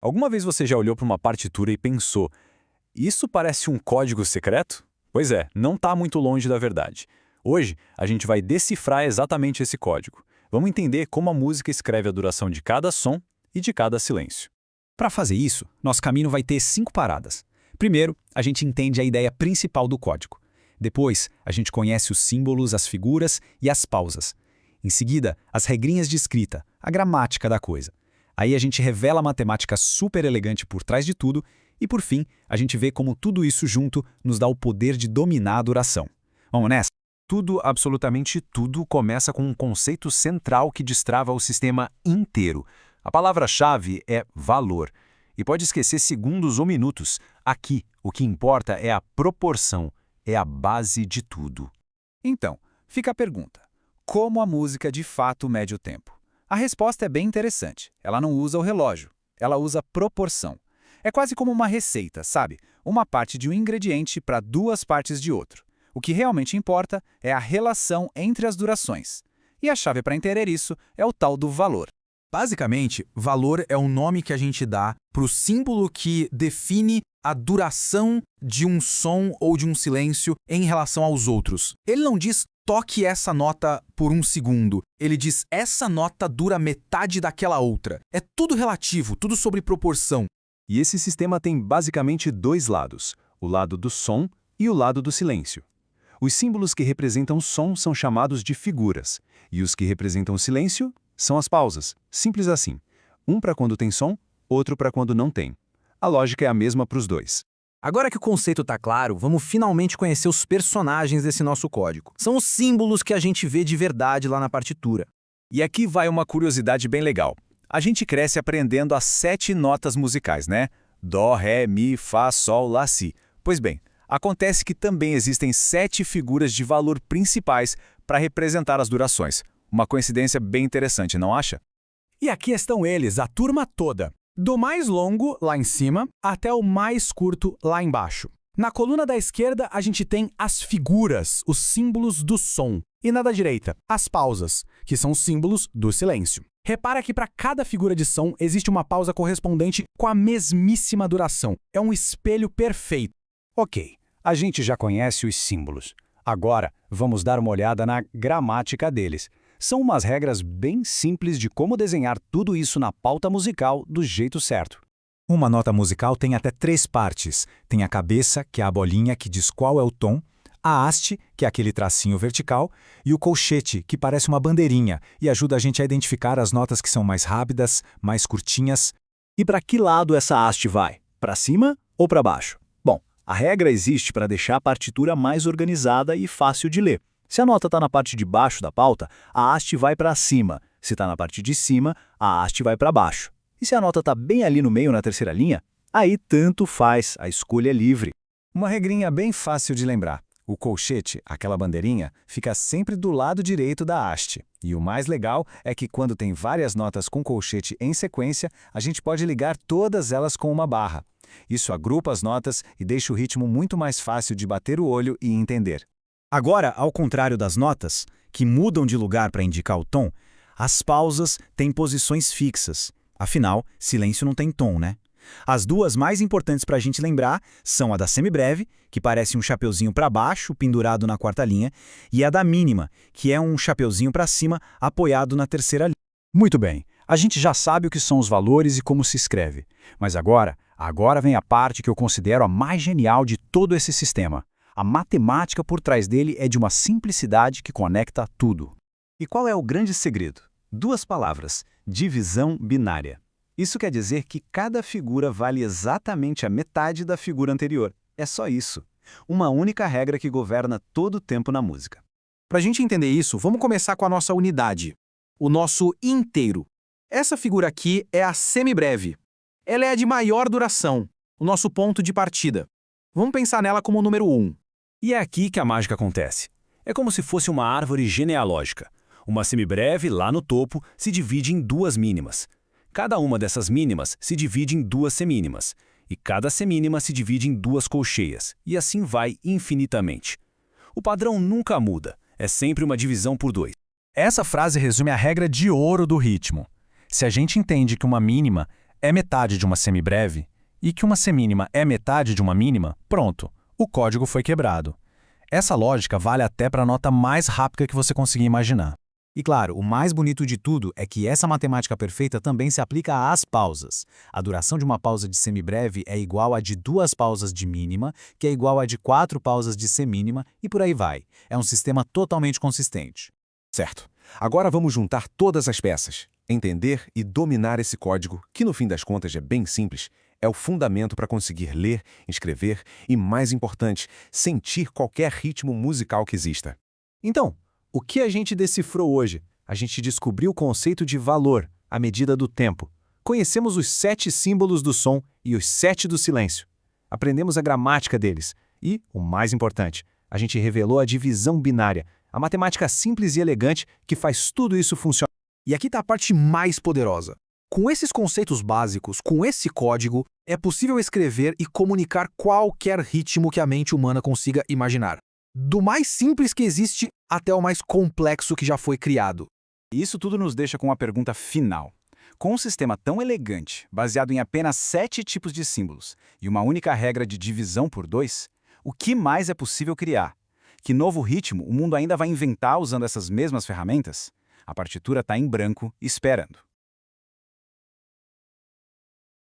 Alguma vez você já olhou para uma partitura e pensou, isso parece um código secreto? Pois é, não está muito longe da verdade. Hoje, a gente vai decifrar exatamente esse código. Vamos entender como a música escreve a duração de cada som e de cada silêncio. Para fazer isso, nosso caminho vai ter 5 paradas. Primeiro, a gente entende a ideia principal do código. Depois, a gente conhece os símbolos, as figuras e as pausas. Em seguida, as regrinhas de escrita, a gramática da coisa. Aí a gente revela a matemática super elegante por trás de tudo e, por fim, a gente vê como tudo isso junto nos dá o poder de dominar a duração. Vamos nessa? Tudo, absolutamente tudo, começa com um conceito central que destrava o sistema inteiro. A palavra-chave é valor. E pode esquecer segundos ou minutos. Aqui, o que importa é a proporção, é a base de tudo. Então, fica a pergunta. Como a música de fato mede o tempo? A resposta é bem interessante. Ela não usa o relógio, ela usa proporção. É quase como uma receita, sabe? Uma parte de um ingrediente para 2 partes de outro. O que realmente importa é a relação entre as durações. E a chave para entender isso é o tal do valor. Basicamente, valor é o nome que a gente dá para o símbolo que define a duração de um som ou de um silêncio em relação aos outros. Ele não diz toque essa nota por 1 segundo. Ele diz essa nota dura metade daquela outra. É tudo relativo, tudo sobre proporção. E esse sistema tem basicamente 2 lados, o lado do som e o lado do silêncio. Os símbolos que representam o som são chamados de figuras, e os que representam o silêncio são as pausas, simples assim. Um para quando tem som, outro para quando não tem. A lógica é a mesma para os dois. Agora que o conceito está claro, vamos finalmente conhecer os personagens desse nosso código. São os símbolos que a gente vê de verdade lá na partitura. E aqui vai uma curiosidade bem legal. A gente cresce aprendendo as 7 notas musicais, né? Dó, Ré, Mi, Fá, Sol, Lá, Si. Pois bem, acontece que também existem 7 figuras de valor principais para representar as durações. Uma coincidência bem interessante, não acha? E aqui estão eles, a turma toda. Do mais longo, lá em cima, até o mais curto, lá embaixo. Na coluna da esquerda, a gente tem as figuras, os símbolos do som. E na da direita, as pausas, que são os símbolos do silêncio. Repara que para cada figura de som existe uma pausa correspondente com a mesmíssima duração. É um espelho perfeito. Ok, a gente já conhece os símbolos. Agora, vamos dar uma olhada na gramática deles. São umas regras bem simples de como desenhar tudo isso na pauta musical do jeito certo. Uma nota musical tem até 3 partes. Tem a cabeça, que é a bolinha que diz qual é o tom, a haste, que é aquele tracinho vertical, e o colchete, que parece uma bandeirinha e ajuda a gente a identificar as notas que são mais rápidas, mais curtinhas. E para que lado essa haste vai? Para cima ou para baixo? Bom, a regra existe para deixar a partitura mais organizada e fácil de ler. Se a nota está na parte de baixo da pauta, a haste vai para cima. Se está na parte de cima, a haste vai para baixo. E se a nota está bem ali no meio, na terceira linha, aí tanto faz, a escolha é livre. Uma regrinha bem fácil de lembrar. O colchete, aquela bandeirinha, fica sempre do lado direito da haste. E o mais legal é que quando tem várias notas com colchete em sequência, a gente pode ligar todas elas com uma barra. Isso agrupa as notas e deixa o ritmo muito mais fácil de bater o olho e entender. Agora, ao contrário das notas, que mudam de lugar para indicar o tom, as pausas têm posições fixas. Afinal, silêncio não tem tom, né? As 2 mais importantes para a gente lembrar são a da semibreve, que parece um chapeuzinho para baixo, pendurado na 4ª linha, e a da mínima, que é um chapeuzinho para cima, apoiado na 3ª linha. Muito bem, a gente já sabe o que são os valores e como se escreve. Mas agora vem a parte que eu considero a mais genial de todo esse sistema. A matemática por trás dele é de uma simplicidade que conecta tudo. E qual é o grande segredo? 2 palavras: divisão binária. Isso quer dizer que cada figura vale exatamente a metade da figura anterior. É só isso. Uma única regra que governa todo o tempo na música. Para a gente entender isso, vamos começar com a nossa unidade, o nosso inteiro. Essa figura aqui é a semibreve. Ela é a de maior duração, o nosso ponto de partida. Vamos pensar nela como o número 1. E é aqui que a mágica acontece. É como se fosse uma árvore genealógica. Uma semibreve, lá no topo, se divide em 2 mínimas. Cada uma dessas mínimas se divide em 2 semínimas. E cada semínima se divide em 2 colcheias. E assim vai infinitamente. O padrão nunca muda. É sempre uma divisão por 2. Essa frase resume a regra de ouro do ritmo. Se a gente entende que uma mínima é metade de uma semibreve e que uma semínima é metade de uma mínima, pronto, o código foi quebrado. Essa lógica vale até para a nota mais rápida que você conseguir imaginar. E claro, o mais bonito de tudo é que essa matemática perfeita também se aplica às pausas. A duração de uma pausa de semibreve é igual a de 2 pausas de mínima, que é igual a de 4 pausas de semínima, e por aí vai. É um sistema totalmente consistente. Certo. Agora vamos juntar todas as peças. Entender e dominar esse código, que no fim das contas é bem simples, é o fundamento para conseguir ler, escrever e, mais importante, sentir qualquer ritmo musical que exista. Então, o que a gente decifrou hoje? A gente descobriu o conceito de valor, a medida do tempo. Conhecemos os 7 símbolos do som e os 7 do silêncio. Aprendemos a gramática deles. E, o mais importante, a gente revelou a divisão binária, a matemática simples e elegante que faz tudo isso funcionar. E aqui está a parte mais poderosa. Com esses conceitos básicos, com esse código, é possível escrever e comunicar qualquer ritmo que a mente humana consiga imaginar. Do mais simples que existe até o mais complexo que já foi criado. E isso tudo nos deixa com uma pergunta final. Com um sistema tão elegante, baseado em apenas 7 tipos de símbolos e uma única regra de divisão por 2, o que mais é possível criar? Que novo ritmo o mundo ainda vai inventar usando essas mesmas ferramentas? A partitura está em branco, esperando.